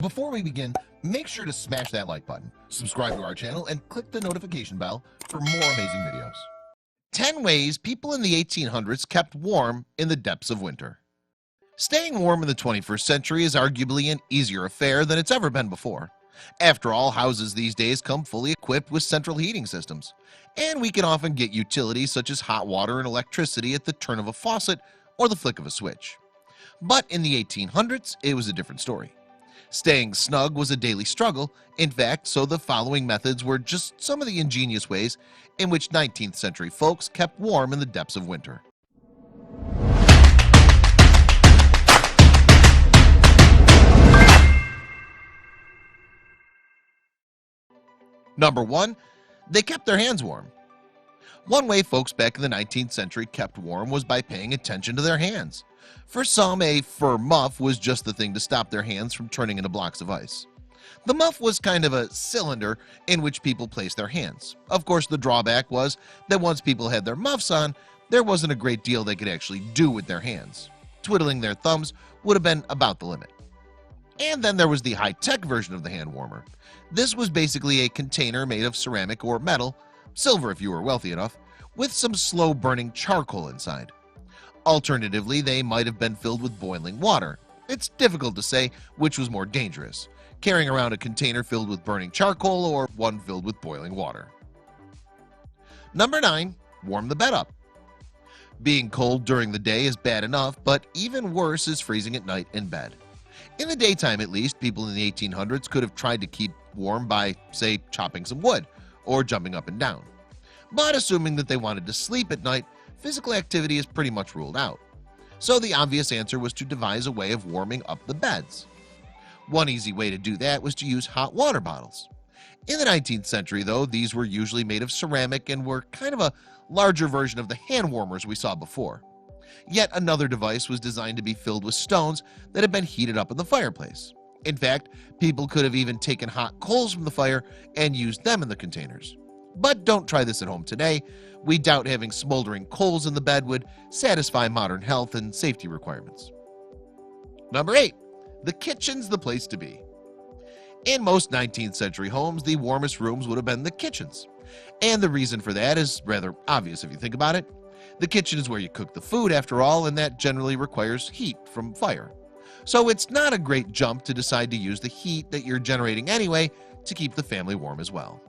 Before we begin, make sure to smash that like button, subscribe to our channel, and click the notification bell for more amazing videos. 10 ways people in the 1800s kept warm in the depths of winter. Staying warm in the 21st century is arguably an easier affair than it's ever been before. After all, houses these days come fully equipped with central heating systems, and we can often get utilities such as hot water and electricity at the turn of a faucet or the flick of a switch. But in the 1800s, it was a different story. Staying snug was a daily struggle, in fact, so the following methods were just some of the ingenious ways in which 19th century folks kept warm in the depths of winter. Number 1, they kept their hands warm. One way folks back in the 19th century kept warm was by paying attention to their hands. For some, a fur muff was just the thing to stop their hands from turning into blocks of ice. The muff was kind of a cylinder in which people placed their hands. Of course, the drawback was that once people had their muffs on, there wasn't a great deal they could actually do with their hands. Twiddling their thumbs would have been about the limit. And then there was the high-tech version of the hand warmer. This was basically a container made of ceramic or metal, silver if you were wealthy enough, with some slow-burning charcoal inside. Alternatively, they might have been filled with boiling water. It's difficult to say which was more dangerous, carrying around a container filled with burning charcoal or one filled with boiling water. Number 9, warm the bed up. Being cold during the day is bad enough, but even worse is freezing at night in bed. In the daytime, at least, people in the 1800s could have tried to keep warm by, say, chopping some wood or jumping up and down. But assuming that they wanted to sleep at night, physical activity is pretty much ruled out. So the obvious answer was to devise a way of warming up the beds. One easy way to do that was to use hot water bottles. In the 19th century, though, these were usually made of ceramic and were kind of a larger version of the hand warmers we saw before. Yet another device was designed to be filled with stones that had been heated up in the fireplace. In fact, people could have even taken hot coals from the fire and used them in the containers. But don't try this at home today. We doubt having smoldering coals in the bed would satisfy modern health and safety requirements. Number 8, the kitchen's the place to be. In most 19th century homes, the warmest rooms would have been the kitchens. And the reason for that is rather obvious if you think about it. The kitchen is where you cook the food after all, and that generally requires heat from fire. So it's not a great jump to decide to use the heat that you're generating anyway to keep the family warm as well.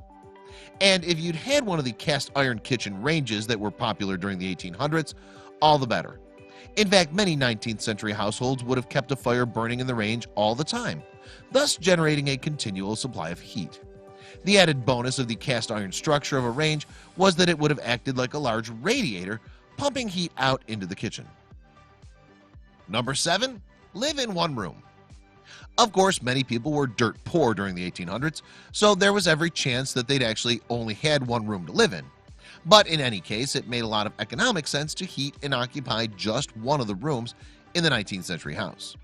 And if you'd had one of the cast iron kitchen ranges that were popular during the 1800s, all the better. In fact, many 19th century households would have kept a fire burning in the range all the time, thus generating a continual supply of heat. The added bonus of the cast iron structure of a range was that it would have acted like a large radiator, pumping heat out into the kitchen. Number 7, live in one room. Of course, many people were dirt poor during the 1800s, so there was every chance that they'd actually only had one room to live in. But in any case, it made a lot of economic sense to heat and occupy just one of the rooms in the 19th century house.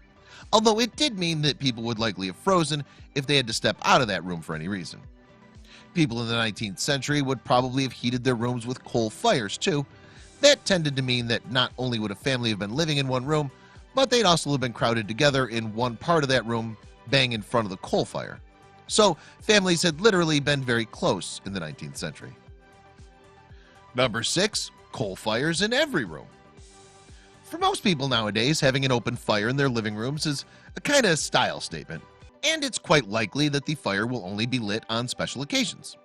Although it did mean that people would likely have frozen if they had to step out of that room for any reason. People in the 19th century would probably have heated their rooms with coal fires too. That tended to mean that not only would a family have been living in one room, but they'd also have been crowded together in one part of that room, bang in front of the coal fire. So families had literally been very close in the 19th century. Number 6, coal fires in every room. For most people nowadays, having an open fire in their living rooms is a kind of style statement, and it's quite likely that the fire will only be lit on special occasions.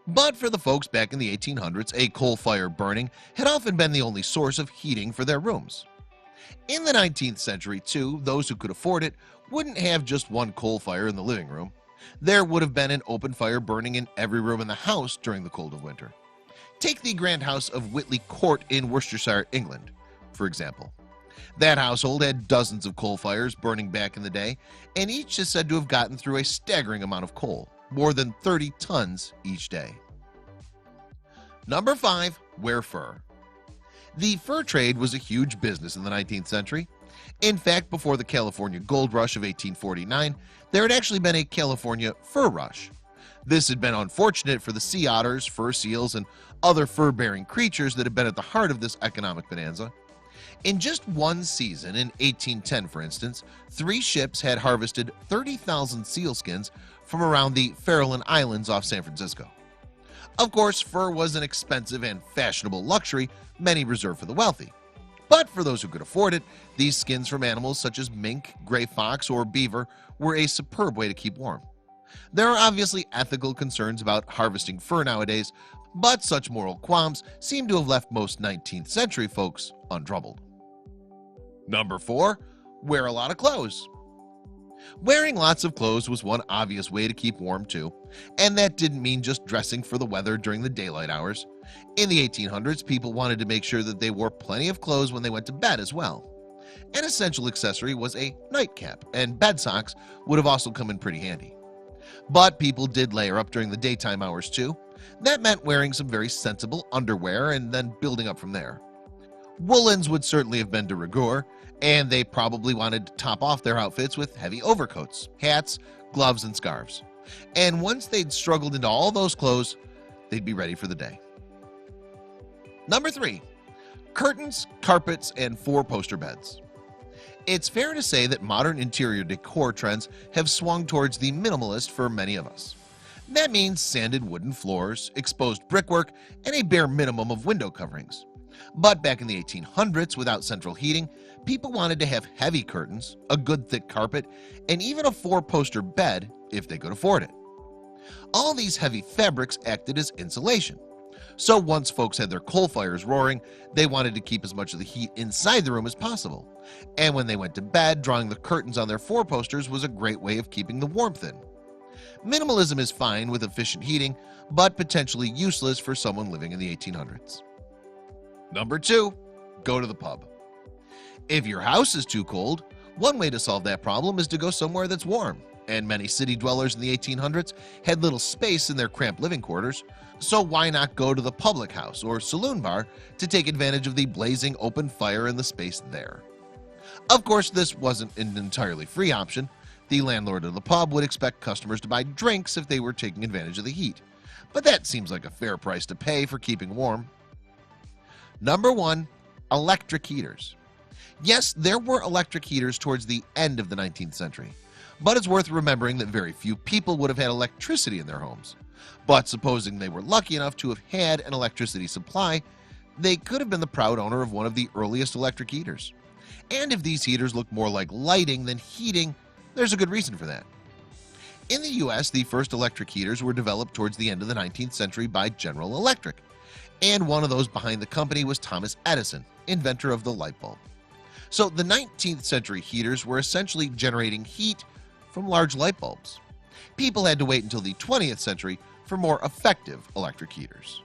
But for the folks back in the 1800s, a coal fire burning had often been the only source of heating for their rooms. In the 19th century, too, those who could afford it wouldn't have just one coal fire in the living room. There would have been an open fire burning in every room in the house during the cold of winter. Take the grand house of Whitley Court in Worcestershire, England, for example. That household had dozens of coal fires burning back in the day, and each is said to have gotten through a staggering amount of coal, more than 30 tons each day. Number 5, wear fur. The fur trade was a huge business in the 19th century. In fact, before the California Gold Rush of 1849, there had actually been a California fur rush. This had been unfortunate for the sea otters, fur seals, and other fur-bearing creatures that had been at the heart of this economic bonanza. In just one season in 1810, for instance, 3 ships had harvested 30,000 sealskins from around the Farallon Islands off San Francisco. Of course, fur was an expensive and fashionable luxury many reserved for the wealthy. But for those who could afford it, these skins from animals such as mink, gray fox, or beaver were a superb way to keep warm. There are obviously ethical concerns about harvesting fur nowadays, but such moral qualms seem to have left most 19th century folks untroubled. Number 4. Wear a lot of clothes. Wearing lots of clothes was one obvious way to keep warm too, and that didn't mean just dressing for the weather during the daylight hours. In the 1800s, people wanted to make sure that they wore plenty of clothes when they went to bed as well. An essential accessory was a nightcap, and bed socks would have also come in pretty handy. But people did layer up during the daytime hours too. That meant wearing some very sensible underwear and then building up from there. Woolens would certainly have been de rigueur, and they probably wanted to top off their outfits with heavy overcoats, hats, gloves, and scarves. And once they'd struggled into all those clothes, they'd be ready for the day. Number 3. Curtains, carpets, and 4-poster beds. It's fair to say that modern interior decor trends have swung towards the minimalist for many of us. That means sanded wooden floors, exposed brickwork, and a bare minimum of window coverings. But back in the 1800s, without central heating, people wanted to have heavy curtains, a good thick carpet, and even a 4-poster bed if they could afford it. All these heavy fabrics acted as insulation. So once folks had their coal fires roaring, they wanted to keep as much of the heat inside the room as possible. And when they went to bed, drawing the curtains on their 4-posters was a great way of keeping the warmth in. Minimalism is fine with efficient heating, but potentially useless for someone living in the 1800s. Number 2. Go to the pub. If your house is too cold, one way to solve that problem is to go somewhere that's warm, and many city dwellers in the 1800s had little space in their cramped living quarters, so why not go to the public house or saloon bar to take advantage of the blazing open fire and the space there? Of course, this wasn't an entirely free option. The landlord of the pub would expect customers to buy drinks if they were taking advantage of the heat, but that seems like a fair price to pay for keeping warm. Number 1. Electric heaters. Yes, there were electric heaters towards the end of the 19th century, but it's worth remembering that very few people would have had electricity in their homes. But supposing they were lucky enough to have had an electricity supply, they could have been the proud owner of one of the earliest electric heaters. And if these heaters look more like lighting than heating, there's a good reason for that. In the US, the first electric heaters were developed towards the end of the 19th century by General Electric, and one of those behind the company was Thomas Edison, inventor of the light bulb. So the 19th century heaters were essentially generating heat from large light bulbs. People had to wait until the 20th century for more effective electric heaters.